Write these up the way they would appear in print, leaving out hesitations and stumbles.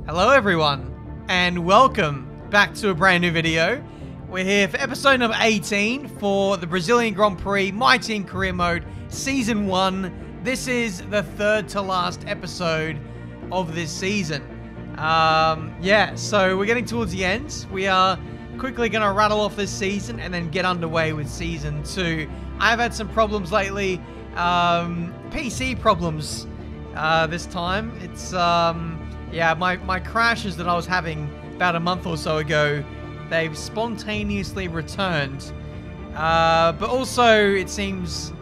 Hello everyone, and welcome back to a brand new video. We're here for episode number 18 for the Brazilian Grand Prix My Team Career Mode Season 1. This is the third to last episode of this season. So we're getting towards the end. We are quickly going to rattle off this season and then get underway with Season 2. I've had some problems lately, PC problems this time. It's, my crashes that I was having about a month or so ago, they've spontaneously returned. But also, it seems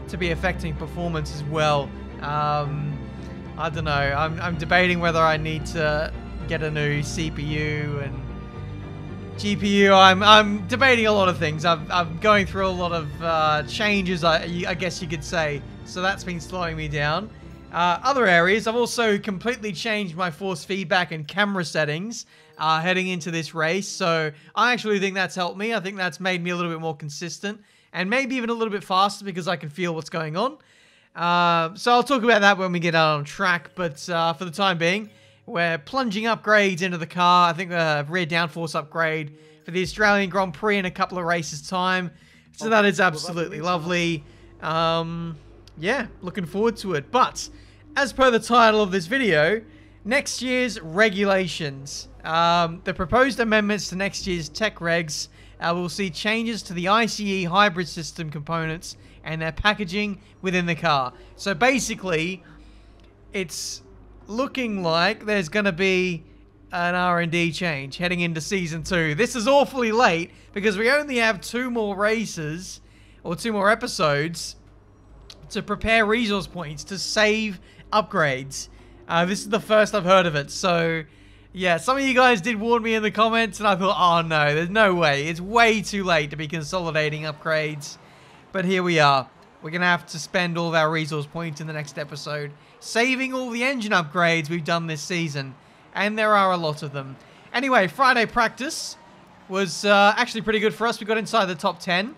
to be affecting performance as well. I don't know. I'm debating whether I need to get a new CPU and GPU. I'm debating a lot of things. I'm going through a lot of changes, I guess you could say. So that's been slowing me down. Other areas, I've also completely changed my force feedback and camera settings heading into this race. So I actually think that's helped me. I think that's made me a little bit more consistent and maybe even a little bit faster because I can feel what's going on. So I'll talk about that when we get out on track. But for the time being, we're plunging upgrades into the car. I think a rear downforce upgrade for the Australian Grand Prix in a couple of races' time. So that is absolutely lovely. Yeah, looking forward to it. But as per the title of this video, next year's regulations. The proposed amendments to next year's tech regs will see changes to the ICE hybrid system components and their packaging within the car. So basically, it's looking like there's going to be an R&D change heading into Season 2. This is awfully late because we only have 2 more races or 2 more episodes to prepare resource points to save upgrades. This is the first I've heard of it. So, yeah, some of you guys did warn me in the comments, and I thought, oh no, there's no way. It's way too late to be consolidating upgrades. But here we are. We're going to have to spend all of our resource points in the next episode, saving all the engine upgrades we've done this season. And there are a lot of them. Anyway, Friday practice was actually pretty good for us. We got inside the top 10.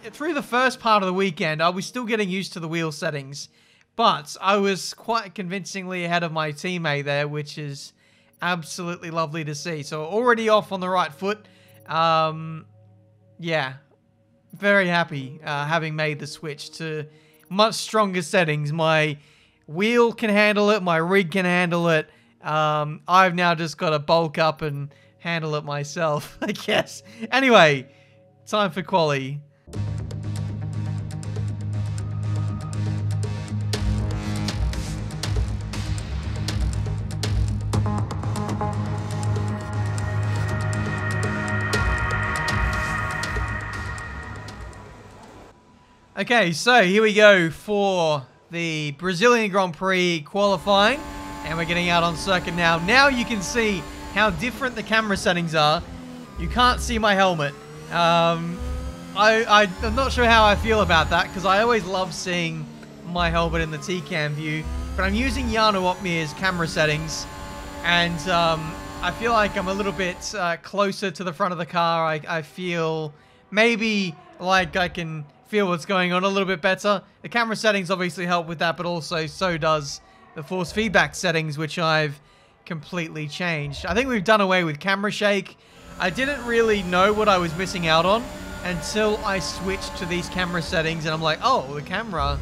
Through the first part of the weekend, I was still getting used to the wheel settings, but I was quite convincingly ahead of my teammate there, which is absolutely lovely to see. So already off on the right foot. Yeah, very happy having made the switch to much stronger settings. My wheel can handle it, my rig can handle it. I've now just got to bulk up and handle it myself, I guess. Anyway, time for quali. Okay, so here we go for the Brazilian Grand Prix qualifying, and we're getting out on circuit now. Now you can see how different the camera settings are. You can't see my helmet. I'm not sure how I feel about that, because I always love seeing my helmet in the T-Cam view, but I'm using Jarno Opmeer's camera settings, and I feel like I'm a little bit closer to the front of the car. I feel maybe like I can feel what's going on a little bit better. The camera settings obviously help with that, but also so does the force feedback settings, which I've completely changed. I think we've done away with camera shake. I didn't really know what I was missing out on until I switched to these camera settings, and I'm like, oh, the camera,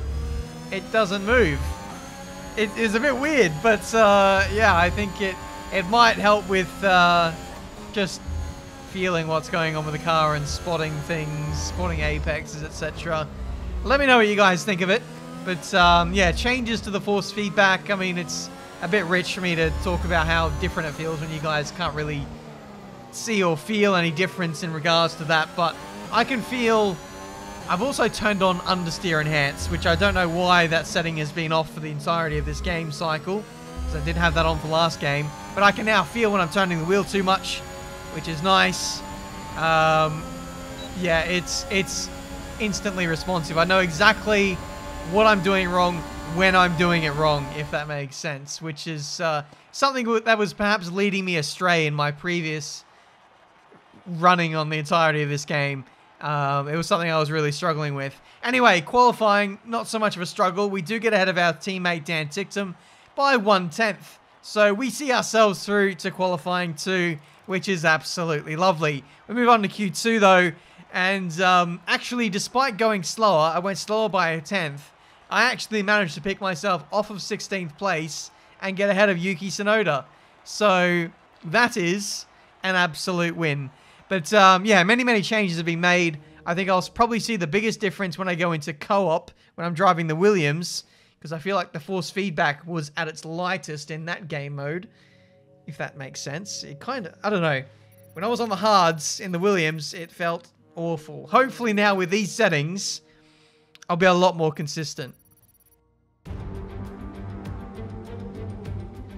it doesn't move. It is a bit weird, but yeah, I think it might help with just feeling what's going on with the car and spotting things, spotting apexes, etc. Let me know what you guys think of it. But yeah, changes to the force feedback. I mean, it's a bit rich for me to talk about how different it feels when you guys can't really see or feel any difference in regards to that. But I can feel... I've also turned on understeer enhance, which I don't know why that setting has been off for the entirety of this game cycle, because I did have that on for last game. But I can now feel when I'm turning the wheel too much, which is nice. Yeah, it's instantly responsive. I know exactly what I'm doing wrong when I'm doing it wrong, if that makes sense, which is something that was perhaps leading me astray in my previous running on the entirety of this game. It was something I was really struggling with. Anyway, qualifying, not so much of a struggle. We do get ahead of our teammate Dan Ticktum by 1/10. So we see ourselves through to qualifying 2, which is absolutely lovely. We move on to Q2 though, and actually despite going slower, I went slower by a 10th. I actually managed to pick myself off of 16th place and get ahead of Yuki Tsunoda. So that is an absolute win. But yeah, many changes have been made. I think I'll probably see the biggest difference when I go into co-op, when I'm driving the Williams, because I feel like the force feedback was at its lightest in that game mode, if that makes sense. It kind of, I don't know. When I was on the hards in the Williams, it felt awful. Hopefully now with these settings, I'll be a lot more consistent.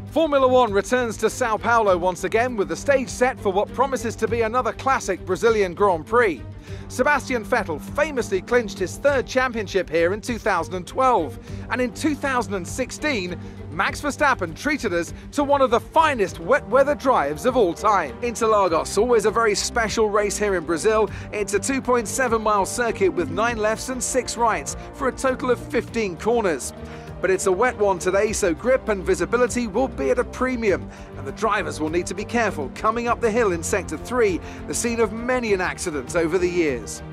Formula One returns to Sao Paulo once again with the stage set for what promises to be another classic Brazilian Grand Prix. Sebastian Vettel famously clinched his 3rd championship here in 2012, and in 2016, Max Verstappen treated us to one of the finest wet weather drives of all time. Interlagos, always a very special race here in Brazil. It's a 2.7 mile circuit with 9 lefts and 6 rights for a total of 15 corners. But it's a wet one today, so grip and visibility will be at a premium, and the drivers will need to be careful coming up the hill in Sector 3, the scene of many an accident over the years.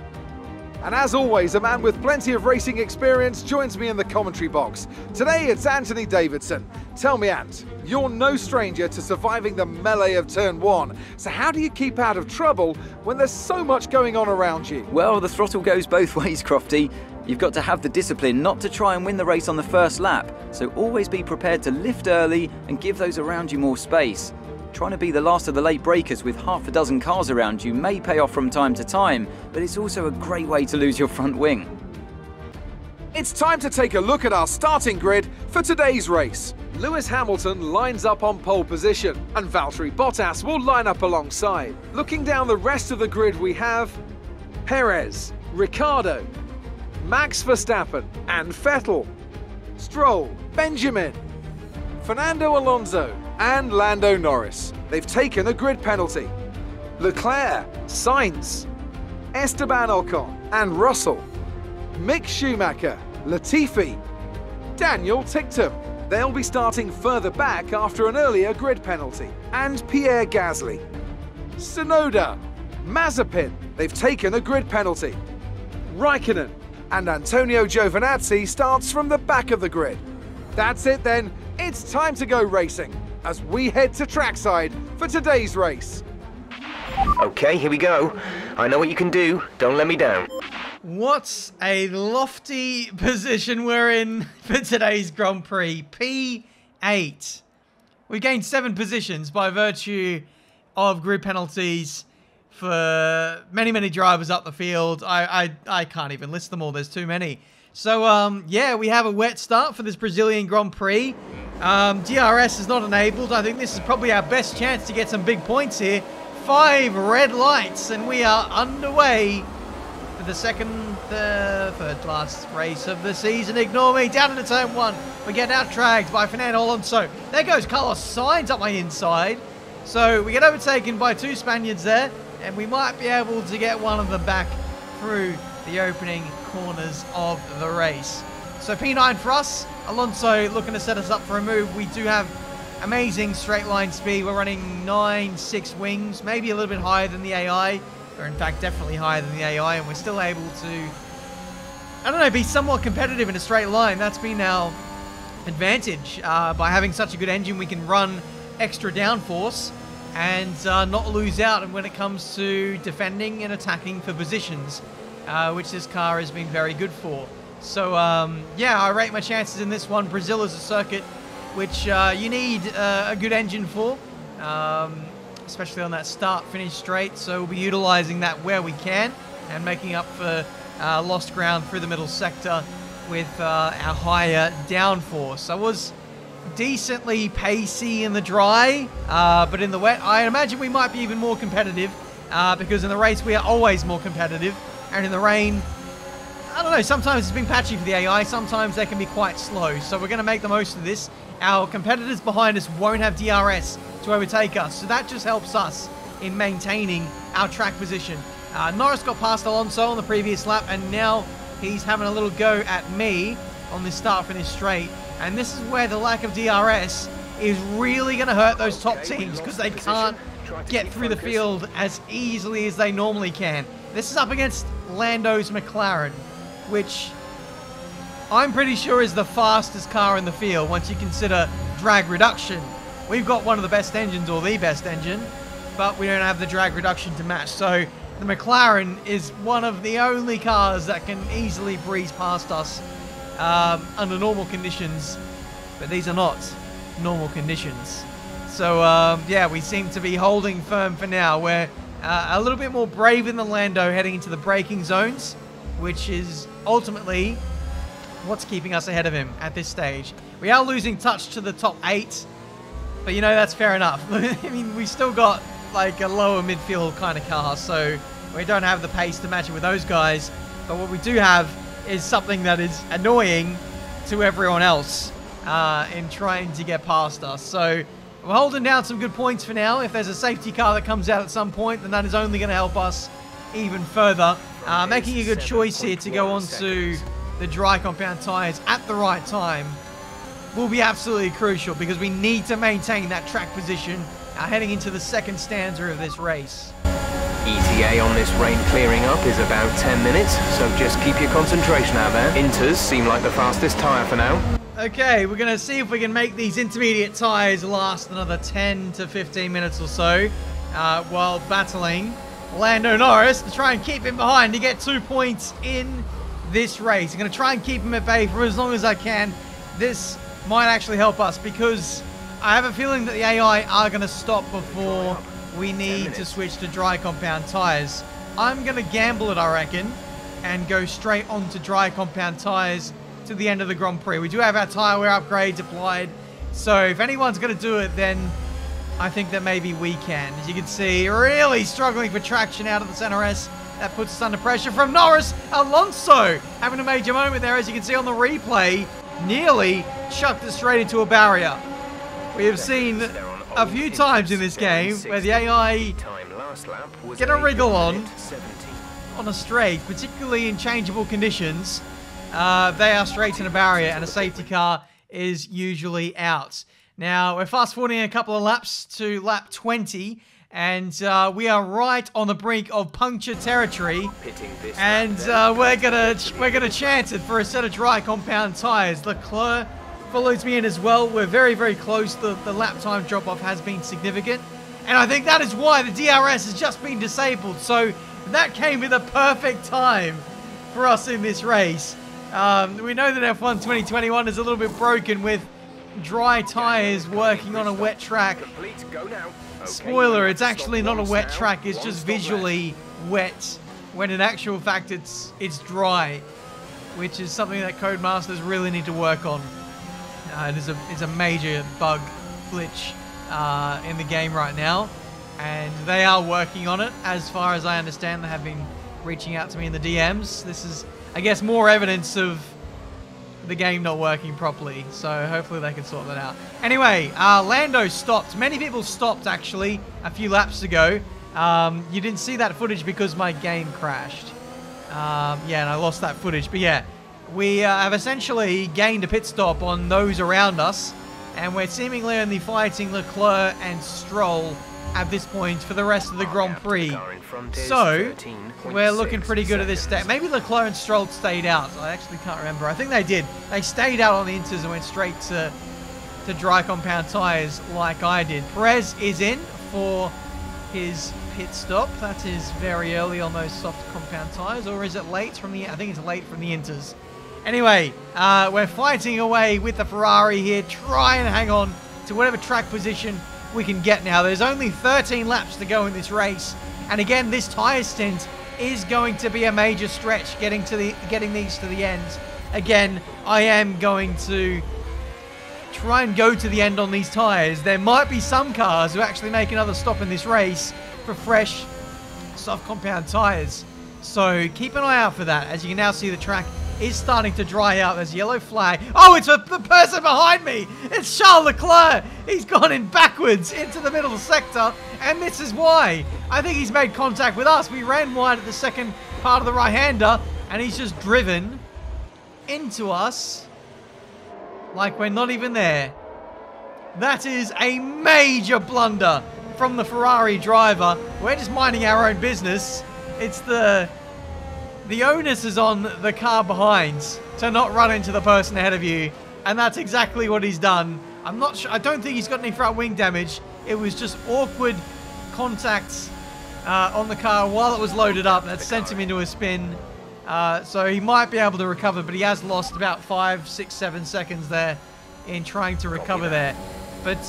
And as always, a man with plenty of racing experience joins me in the commentary box. Today it's Anthony Davidson. Tell me, Ant, you're no stranger to surviving the melee of Turn 1, so how do you keep out of trouble when there's so much going on around you? Well, the throttle goes both ways, Crofty. You've got to have the discipline not to try and win the race on the first lap, so always be prepared to lift early and give those around you more space. Trying to be the last of the late breakers with half a dozen cars around you may pay off from time to time, but it's also a great way to lose your front wing. It's time to take a look at our starting grid for today's race. Lewis Hamilton lines up on pole position, and Valtteri Bottas will line up alongside. Looking down the rest of the grid, we have Perez, Ricciardo, Max Verstappen and Vettel, Stroll, Benjamin, Fernando Alonso and Lando Norris. They've taken a grid penalty. Leclerc, Sainz, Esteban Ocon and Russell, Mick Schumacher, Latifi, Daniel Ticktum. They'll be starting further back after an earlier grid penalty. And Pierre Gasly, Tsunoda, Mazepin. They've taken a grid penalty. Raikkonen and Antonio Giovinazzi starts from the back of the grid. That's it then, it's time to go racing as we head to trackside for today's race. Okay, here we go. I know what you can do, don't let me down. What a lofty position we're in for today's Grand Prix. P8. We gained 7 positions by virtue of grid penalties for many drivers up the field. I can't even list them all, there's too many. So yeah, we have a wet start for this Brazilian Grand Prix. DRS is not enabled. I think this is probably our best chance to get some big points here. 5 red lights and we are underway for the third last race of the season. Ignore me. Down into turn 1. We get out-dragged by Fernando Alonso. There goes Carlos Sainz up my inside. So we get overtaken by 2 Spaniards there, and we might be able to get one of them back through the opening corners of the race. So P9 for us. Alonso looking to set us up for a move. We do have amazing straight line speed. We're running 9.6 wings, maybe a little bit higher than the AI, or in fact definitely higher than the AI, and we're still able to, I don't know, be somewhat competitive in a straight line. That's been our advantage. By having such a good engine, we can run extra downforce and not lose out when it comes to defending and attacking for positions, which this car has been very good for. So yeah, I rate my chances in this one. Brazil is a circuit which you need a good engine for, especially on that start-finish straight. So we'll be utilizing that where we can and making up for lost ground through the middle sector with our higher downforce. I was decently pacey in the dry, but in the wet, I imagine we might be even more competitive, because in the race we are always more competitive, and in the rain, I don't know, sometimes it's been patchy for the AI, sometimes they can be quite slow, so we're going to make the most of this. Our competitors behind us won't have DRS to overtake us, so that just helps us in maintaining our track position. Norris got past Alonso on the previous lap, and now he's having a little go at me on this start-finish straight. And this is where the lack of DRS is really going to hurt those top teams because they can't get through the field as easily as they normally can. This is up against Lando's McLaren, which I'm pretty sure is the fastest car in the field once you consider drag reduction. We've got one of the best engines, or the best engine, but we don't have the drag reduction to match. So the McLaren is one of the only cars that can easily breeze past us under normal conditions, but these are not normal conditions. So yeah, we seem to be holding firm for now. We're a little bit more brave in the Lando heading into the braking zones, which is ultimately what's keeping us ahead of him at this stage. We are losing touch to the top 8, but you know, that's fair enough. I mean, we still got like a lower midfield kind of car, so we don't have the pace to match it with those guys. But what we do have is something that is annoying to everyone else in trying to get past us. So we're holding down some good points for now. If there's a safety car that comes out at some point, then that is only going to help us even further. Making a good choice here to go on to the dry compound tyres at the right time will be absolutely crucial, because we need to maintain that track position heading into the second stanza of this race. ETA on this rain clearing up is about 10 minutes, so just keep your concentration out there. Inters seem like the fastest tyre for now. Okay, we're going to see if we can make these intermediate tyres last another 10 to 15 minutes or so while battling Lando Norris to try and keep him behind to get 2 points in this race. I'm going to try and keep him at bay for as long as I can. This might actually help us, because I have a feeling that the AI are going to stop before we need to switch to dry compound tyres. I'm going to gamble it, I reckon, and go straight on to dry compound tyres to the end of the Grand Prix. We do have our tyre wear upgrades applied, so if anyone's going to do it, then I think that maybe we can. As you can see, really struggling for traction out of the CNRS. That puts us under pressure from Norris. Alonso having a major moment there, as you can see on the replay. Nearly chucked us straight into a barrier. We have seen a few times in this game where the AI get a wriggle on a straight, particularly in changeable conditions. They are straight in a barrier, and a safety car is usually out. Now, we're fast forwarding a couple of laps to lap 20, and we are right on the brink of puncture territory, and we're gonna chance it for a set of dry compound tyres. Leclerc follows me in as well. We're very, very close. The lap time drop-off has been significant, and I think that is why the DRS has just been disabled. So that came at the perfect time for us in this race. We know that F1 2021 is a little bit broken with dry tyres working on a wet track. Spoiler, it's actually not a wet track, it's just visually wet, when in actual fact it's dry, which is something that Codemasters really need to work on. It is a major bug glitch in the game right now, and they are working on it. As far as I understand, they have been reaching out to me in the DMs. This is, I guess, more evidence of the game not working properly, so hopefully they can sort that out. Anyway, Lando stopped. Many people stopped, actually, a few laps ago. You didn't see that footage because my game crashed. Yeah, and I lost that footage. But yeah, we have essentially gained a pit stop on those around us, and we're seemingly only fighting Leclerc and Stroll at this point for the rest of the Grand Prix. So, we're looking pretty good at this stage. Maybe Leclerc and Stroll stayed out. I actually can't remember. I think they did. They stayed out on the Inters and went straight to dry compound tyres like I did. Perez is in for his pit stop. That is very early on those soft compound tyres. Or is it late from the... I think it's late from the Inters. Anyway, we're fighting away with the Ferrari here. Try and hang on to whatever track position we can get now. There's only 13 laps to go in this race, and again, this tyre stint is going to be a major stretch getting these to the end. Again, I am going to try and go to the end on these tyres. There might be some cars who actually make another stop in this race for fresh soft compound tyres, so keep an eye out for that. As you can now see, the track is starting to dry out. There's a yellow flag. Oh, it's the person behind me. It's Charles Leclerc. He's gone in backwards into the middle sector, and this is why. I think he's made contact with us. We ran wide at the second part of the right-hander, and he's just driven into us like we're not even there. That is a major blunder from the Ferrari driver. We're just minding our own business. It's the onus is on the car behind to not run into the person ahead of you, and that's exactly what he's done. I'm not sure. I don't think he's got any front wing damage. It was just awkward contacts on the car while it was loaded up that sent him into a spin. So he might be able to recover, but he has lost about 5, 6, 7 seconds there in trying to recover there. But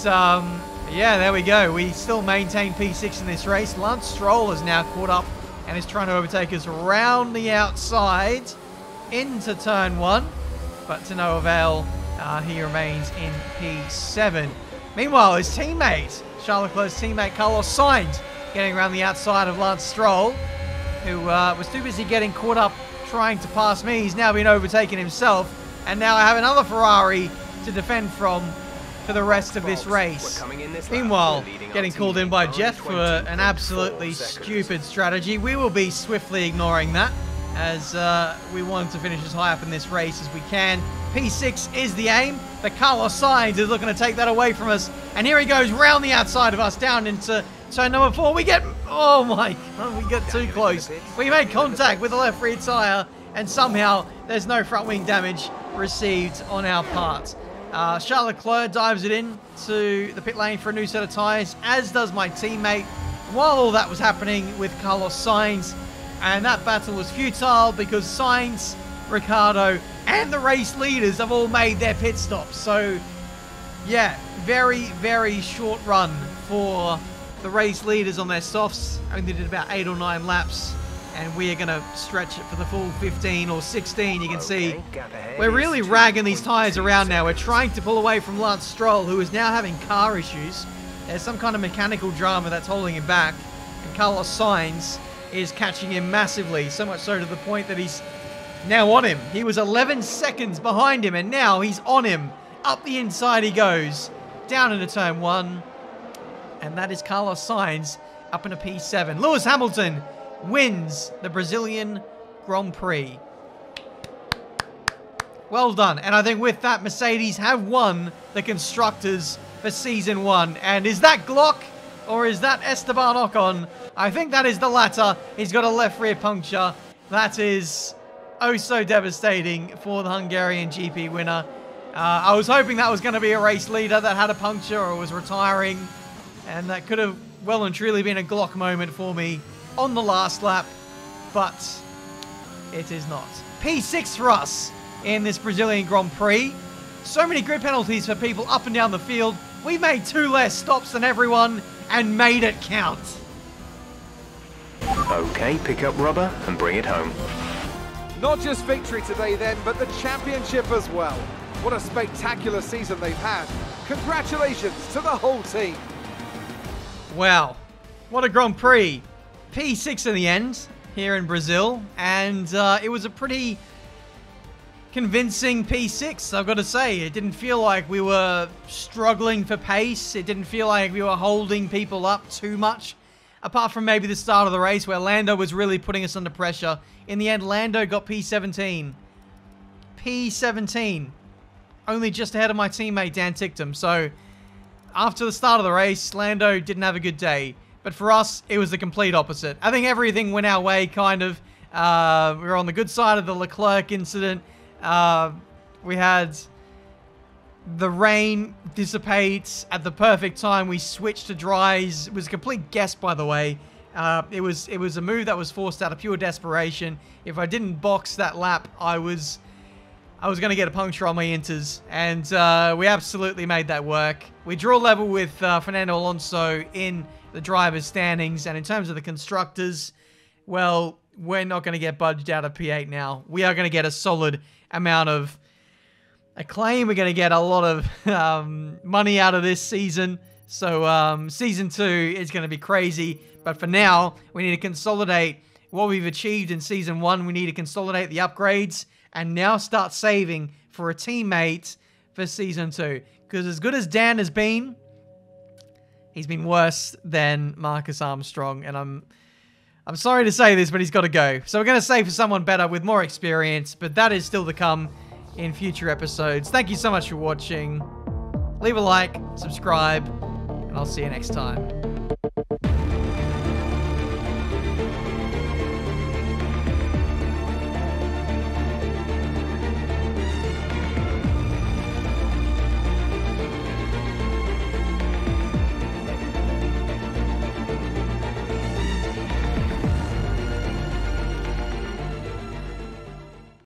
yeah, there we go. We still maintain P6 in this race. Lance Stroll is now caught up and is trying to overtake us around the outside into turn 1, but to no avail. He remains in P7. Meanwhile, his teammate, Charles Leclerc's teammate Carlos Sainz, getting around the outside of Lance Stroll, who was too busy getting caught up trying to pass me. He's now been overtaken himself, and now I have another Ferrari to defend from for the rest of this race. Meanwhile, getting called in by Jeff for an absolutely stupid strategy. We will be swiftly ignoring that, as we want to finish as high up in this race as we can. P6 is the aim, but Carlos Sainz is looking to take that away from us, and here he goes round the outside of us down into turn number 4. We get, oh my god, we get too close. We made contact with the left rear tyre, and somehow there's no front wing damage received on our part. Charles Leclerc dives it in to the pit lane for a new set of tyres, as does my teammate, while all that was happening with Carlos Sainz. And that battle was futile because Sainz, Ricciardo, and the race leaders have all made their pit stops. So, yeah, very, very short run for the race leaders on their softs. Only did about 8 or 9 laps, and we are going to stretch it for the full 15 or 16. You can see we're really ragging these tyres around now. We're trying to pull away from Lance Stroll, who is now having car issues. There's some kind of mechanical drama that's holding him back, and Carlos Sainz is catching him massively, so much so to the point that he's now on him. He was 11 seconds behind him, and now he's on him. Up the inside he goes, down into turn 1, and that is Carlos Sainz up into P7. Lewis Hamilton wins the Brazilian Grand Prix. Well done. And I think with that, Mercedes have won the Constructors for Season 1. And is that Glock or is that Esteban Ocon? I think that is the latter. He's got a left rear puncture. That is oh so devastating for the Hungarian GP winner. I was hoping that was going to be a race leader that had a puncture or was retiring. And that could have well and truly been a Glock moment for me on the last lap, but it is not. P6 for us in this Brazilian Grand Prix. So many grid penalties for people up and down the field. We made 2 less stops than everyone and made it count. Okay, pick up rubber and bring it home. Not just victory today then, but the championship as well. What a spectacular season they've had. Congratulations to the whole team. Wow, what a Grand Prix. P6 in the end here in Brazil, and it was a pretty convincing P6, I've got to say. It didn't feel like we were struggling for pace. It didn't feel like we were holding people up too much, apart from maybe the start of the race where Lando was really putting us under pressure. In the end, Lando got P17. P17. Only just ahead of my teammate Dan Ticktum. So after the start of the race, Lando didn't have a good day. But for us, it was the complete opposite. I think everything went our way, kind of. We were on the good side of the Leclerc incident. We had the rain dissipate at the perfect time. We switched to dries. It was a complete guess, by the way. It was a move that was forced out of pure desperation. If I didn't box that lap, I was going to get a puncture on my inters, and we absolutely made that work. We draw level with Fernando Alonso in the driver's standings, and in terms of the constructors, well, we're not going to get budged out of P8 now. We are going to get a solid amount of acclaim. We're going to get a lot of money out of this season. So Season 2 is going to be crazy, but for now, we need to consolidate what we've achieved in Season 1. We need to consolidate the upgrades and now start saving for a teammate for Season 2. Because as good as Dan has been, he's been worse than Marcus Armstrong. And I'm sorry to say this, but he's got to go. So we're going to save for someone better with more experience. But that is still to come in future episodes. Thank you so much for watching. leave a like, subscribe, and I'll see you next time.